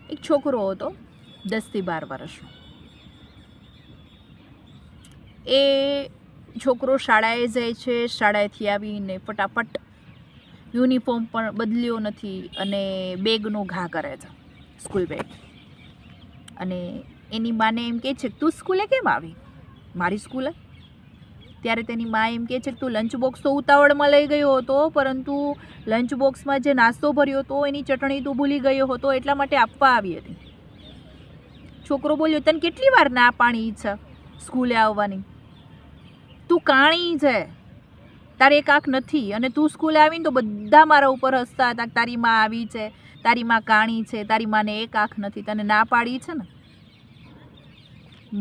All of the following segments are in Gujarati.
એક છોકરો હતો 10 થી 12 વર્ષનો. એ છોકરો શાળાએ જાય છે. શાળાએથી આવીને ફટાફટ યુનિફોર્મ પણ બદલ્યો નથી અને બેગનો ઘા કરે છે, સ્કૂલ બેગ. અને એની માને એમ કહે છે, તું સ્કૂલે કેમ આવી, મારી સ્કૂલે? ત્યારે તેની મા એમ કહે છે કે તું લંચ બોક્સ તો ઉતાવળમાં લઈ ગયો હતો, પરંતુ લંચ બોક્સમાં જે નાસ્તો ભર્યો હતો એની ચટણી તું ભૂલી ગયો હતો, એટલા માટે આપવા આવી હતી. છોકરો બોલ્યો, તને કેટલી વાર ના પાડી છે સ્કૂલે આવવાની? તું કાણી છે, તારે એક આંખ નથી, અને તું સ્કૂલે આવીને તો બધા મારા ઉપર હસતા હતા, તારી માં આવી છે, તારી માં કાણી છે, તારી માને એક આંખ નથી, તને ના પાડી છે ને.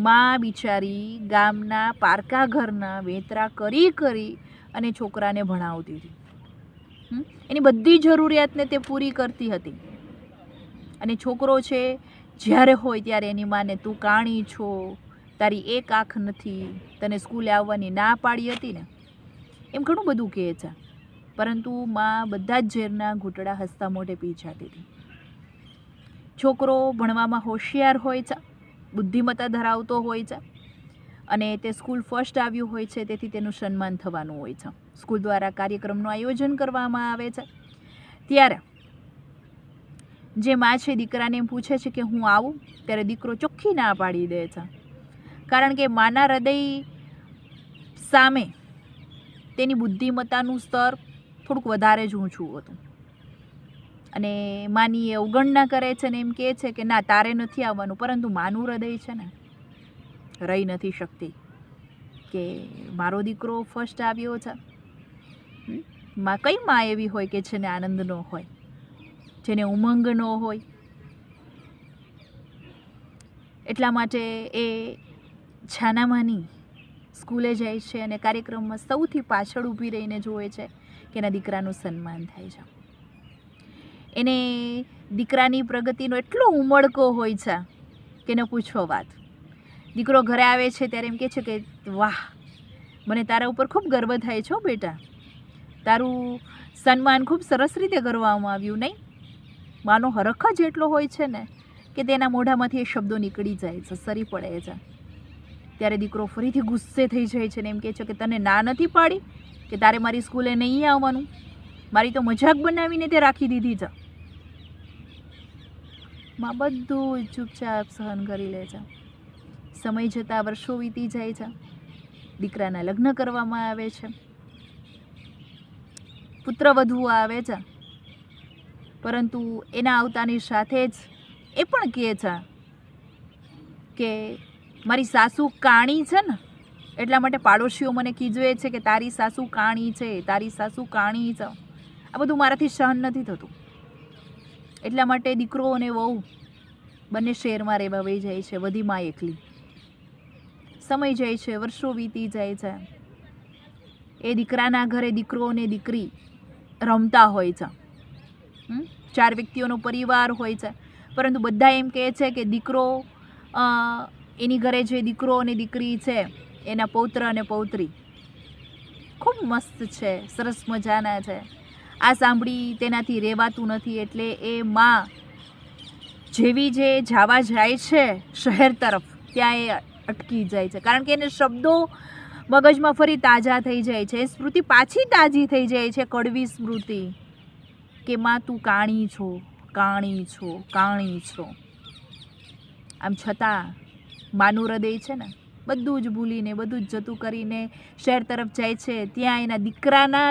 માં બિચારી ગામના પારકા ઘરના વેતરા કરી અને છોકરાને ભણાવતી હતી. એની બધી જરૂરિયાતને તે પૂરી કરતી હતી. અને છોકરો છે જ્યારે હોય ત્યારે એની માને, તું કાણી છો, તારી એક આંખ નથી, તને સ્કૂલે આવવાની ના પાડી હતી ને, એમ ઘણું બધું કહે છે. પરંતુ માં બધા જ ઝેરના ઘૂંટડા હસતા મોઢે પી જતી હતી. છોકરો ભણવામાં હોશિયાર હોય છે, બુદ્ધિમત્તા ધરાવતો હોય છે, અને તે સ્કૂલ ફર્સ્ટ આવ્યું હોય છે, તેથી તેનું સન્માન થવાનું હોય છે. સ્કૂલ દ્વારા કાર્યક્રમનું આયોજન કરવામાં આવે છે. ત્યારે જે માં છે દીકરાને એમ પૂછે છે કે હું આવું, ત્યારે દીકરો ચોખ્ખી ના પાડી દે છે. કારણ કે માના હૃદય સામે તેની બુદ્ધિમત્તાનું સ્તર થોડુંક વધારે જ ઊંચું હતું. અને માની એ અવગણના કરે છે ને એમ કહે છે કે ના, તારે નથી આવવાનું. પરંતુ માનું હૃદય છે ને રહી નથી શકતી કે મારો દીકરો ફર્સ્ટ આવ્યો છે. કઈ માં એવી હોય કે જેને આનંદ ન હોય, જેને ઉમંગ ન હોય? એટલા માટે એ છાનામાની સ્કૂલે જાય છે અને કાર્યક્રમમાં સૌથી પાછળ ઊભી રહીને જુએ છે કે એના દીકરાનું સન્માન થાય છે. એને દીકરાની પ્રગતિનો એટલો ઉમળકો હોય છે કે ન પૂછો વાત. દીકરો ઘરે આવે છે ત્યારે એમ કહે છે કે વાહ, મને તારા ઉપર ખૂબ ગર્વ થાય છે બેટા, તારું સન્માન ખૂબ સરસ રીતે કરવામાં આવ્યું, નહીં? માનો હરખ જ એટલો હોય છે ને કે તેના મોઢામાંથી એ શબ્દો નીકળી જાય છે, સરી પડે છે. ત્યારે દીકરો ફરીથી ગુસ્સે થઈ જાય છે ને એમ કહે છે કે તને ના નથી પાડી કે તારે મારી સ્કૂલે નહીં આવવાનું? મારી તો મજાક બનાવીને તે રાખી દીધી છે. માં બધું ચૂપચાપ સહન કરી લે છે. સમય જતાં વર્ષો વીતી જાય છે. દીકરાના લગ્ન કરવામાં આવે છે, પુત્રવધુ આવે છે. પરંતુ એના આવતાની સાથે જ એ પણ કહે છે કે મારી સાસુ કાણી છે ને, એટલા માટે પાડોશીઓ મને કીધું છે કે તારી સાસુ કાણી છે, તારી સાસુ કાણી છે. આ બધું મારાથી સહન નથી થતું. એટલા માટે દીકરો અને વહુ બંને શહેરમાં રહેવા વહી જાય છે, વધીમાં એકલી. સમય જાય છે, વર્ષો વીતી જાય છે. એ દીકરાના ઘરે દીકરો અને દીકરી રમતા હોય છે. 4 વ્યક્તિઓનો પરિવાર હોય છે. પરંતુ બધા એમ કહે છે કે દીકરો, એની ઘરે જે દીકરો અને દીકરી છે, એના પૌત્ર અને પૌત્રી ખૂબ મસ્ત છે, સરસ મજાના છે. આ સાંભળી તેનાથી રહેવાતું નથી. એટલે એ માં જેવી જે જવા જાય છે શહેર તરફ, ત્યાં એ અટકી જાય છે. કારણ કે એને શબ્દો મગજમાં ફરી તાજા થઈ જાય છે, સ્મૃતિ પાછી તાજી થઈ જાય છે, કડવી સ્મૃતિ કે માં તું કાણી છો, કાણી છો, કાણી છો. આમ છતાં માનું હૃદય છે ને બધું જ ભૂલીને, બધું જ જતું કરીને શહેર તરફ જાય છે. ત્યાં એના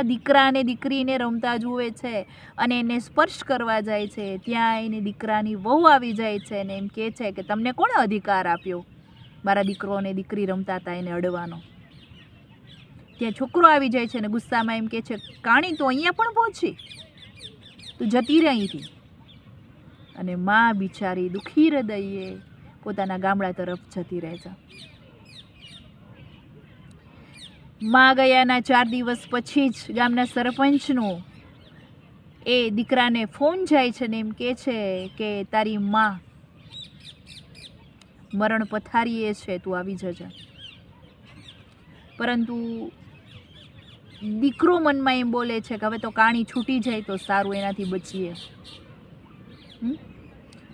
દીકરા અને દીકરીને રમતા જુએ છે અને એને સ્પર્શ કરવા જાય છે. ત્યાં એની દીકરાની વહુ આવી જાય છે અને એમ કહે છે કે તમને કોણે અધિકાર આપ્યો મારા દીકરો અને દીકરી રમતા હતા એને અડવાનો? ત્યાં છોકરો આવી જાય છે અને ગુસ્સામાં એમ કહે છે, કાણી તો અહીંયા પણ પહોંચી, તું જતી રહી અહીંથી. અને માં બિચારી દુઃખી હૃદયે પોતાના ગામડા તરફ જતી રહે છે. માં ગયાના 4 દિવસ પછી જ ગામના સરપંચનો એ દીકરાને ફોન જાય છે ને એમ કહે છે કે તારી માં મરણ પથારીએ છે, તું આવી જજે. પરંતુ દીકરો મનમાં એમ બોલે છે કે હવે તો કાણી છૂટી જાય તો સારું, એનાથી બચીએ.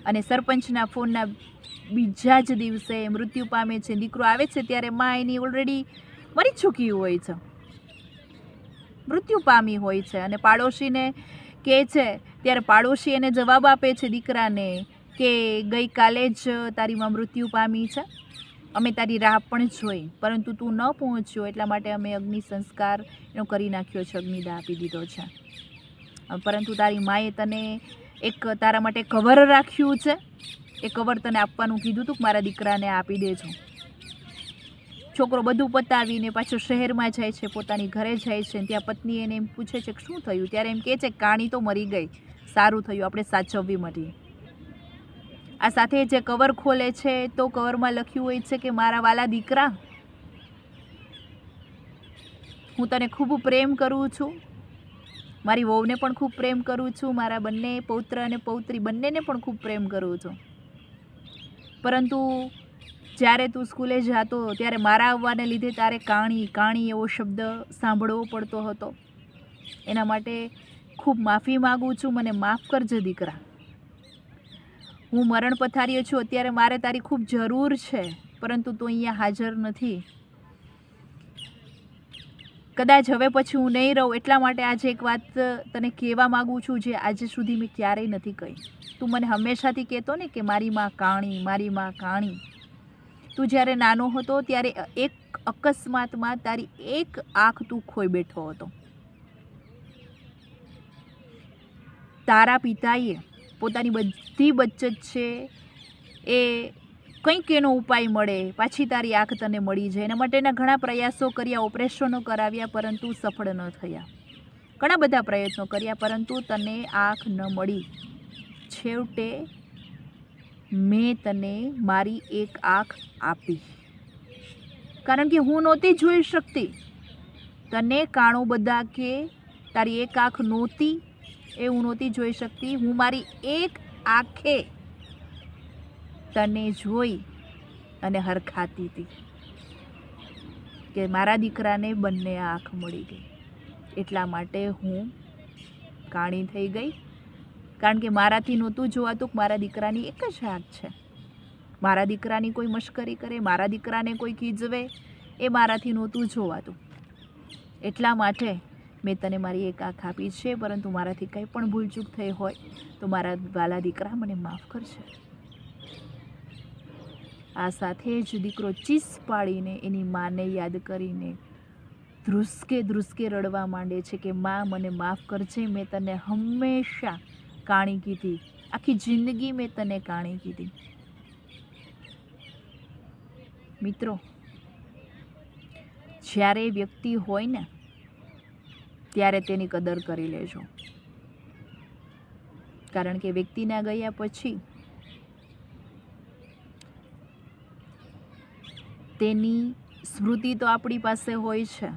અને સરપંચના ફોનના બીજા જ દિવસે મૃત્યુ પામે છે. દીકરો આવે છે ત્યારે માં એની ઓલરેડી મરી ચૂકી હોય છે, મૃત્યુ પામી હોય છે. અને પાડોશીને કહે છે ત્યારે પાડોશી એને જવાબ આપે છે દીકરાને કે ગઈકાલે જ તારી માં મૃત્યુ પામી છે, અમે તારી રાહ પણ જોઈ, પરંતુ તું ન પહોંચ્યો એટલા માટે અમે અગ્નિ સંસ્કાર એનો કરી નાખ્યો છે, અગ્નિદાહ આપી દીધો છે. પરંતુ તારી માએ તને એક તારા માટે કવર રાખ્યું છે, એ કવર તને આપવાનું કીધું હતું કે મારા દીકરાને આપી દેજો. છોકરો બધું પતાવીને પાછો શહેરમાં જાય છે, પોતાની ઘરે જાય છે. ત્યાં પત્ની એને એમ પૂછે છે કે શું થયું? ત્યારે એમ કહે છે કાણી તો મરી ગઈ, સારું થયું, આપણે સાચવવી મળી. આ સાથે જે કવર ખોલે છે તો કવરમાં લખ્યું હોય છે કે મારા વાલા દીકરા, હું તને ખૂબ પ્રેમ કરું છું, મારી વહુને પણ ખૂબ પ્રેમ કરું છું, મારા બંને પૌત્ર અને પૌત્રી બંનેને પણ ખૂબ પ્રેમ કરું છું. પરંતુ જ્યારે તું સ્કૂલે જતો ત્યારે મારા આવવાને લીધે તારે કાણી કાણી એવો શબ્દ સાંભળવો પડતો હતો. એના માટે ખૂબ માફી માગું છું, મને માફ કરજે દીકરા. હું મરણ પથારીએ છું, અત્યારે મારે તારી ખૂબ જરૂર છે, પરંતુ તું અહીંયા હાજર નથી. કદાચ હવે પછી હું નહીં રહું, એટલા માટે આજે એક વાત તને કહેવા માગું છું જે આજે સુધી મેં ક્યારેય નથી કહી. તું મને હંમેશાથી કહેતો ને કે મારી માં કાણી, મારી માં કાણી. તું જ્યારે નાનો હતો ત્યારે એક અકસ્માતમાં તારી એક આંખ તું ખોઈ બેઠો હતો. તારા પિતાએ પોતાની બધી બચત છે એ કંઈક એનો ઉપાય મળે, પાછી તારી આંખ તને મળી જાય, એના માટેના ઘણા પ્રયાસો કર્યા, ઓપરેશનો કરાવ્યા, પરંતુ સફળ ન થયા. ઘણા બધા પ્રયત્નો કર્યા, પરંતુ તને આંખ ન મળી. છેવટે મેં તને મારી એક આંખ આપી, કારણ કે હું નહોતી જોઈ શકતી. તને કાણું બધા કે તારી એક આંખ નહોતી એ હું નહોતી જોઈ શકતી. હું મારી એક આંખે તને જોઈ અને હરખાતી હતી કે મારા દીકરાને બંને આંખ મળી ગઈ. એટલા માટે હું કાણી થઈ ગઈ, કારણ કે મારાથી નહોતું જોવાતું કે મારા દીકરાની એક જ આંખ છે. મારા દીકરાની કોઈ મશ્કરી કરે, મારા દીકરાને કોઈ ખીજવે, એ મારાથી નહોતું જોવાતું. એટલા માટે મેં તને મારી એક આંખ આપી છે, પરંતુ મારાથી કંઈ પણ ભૂલચૂક થઈ હોય તો મારા વાલા દીકરા મને માફ કરશે. આ સાથે જ દીકરો ચીસ પાડીને એની માને યાદ કરીને ધ્રુસકે ધ્રુસકે રડવા માંડે છે કે માં મને માફ કરજે, મેં તને હંમેશા કાણી કીધી, આખી જિંદગી મેં તને કાણી કીધી. મિત્રો, જ્યારે વ્યક્તિ હોય ને ત્યારે તેની કદર કરી લેજો, કારણ કે વ્યક્તિના ગયા પછી તેની સ્મૃતિ તો આપણી પાસે હોય છે,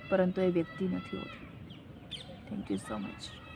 પરંતુ એ વ્યક્તિ નથી હોતી. Thank you so much.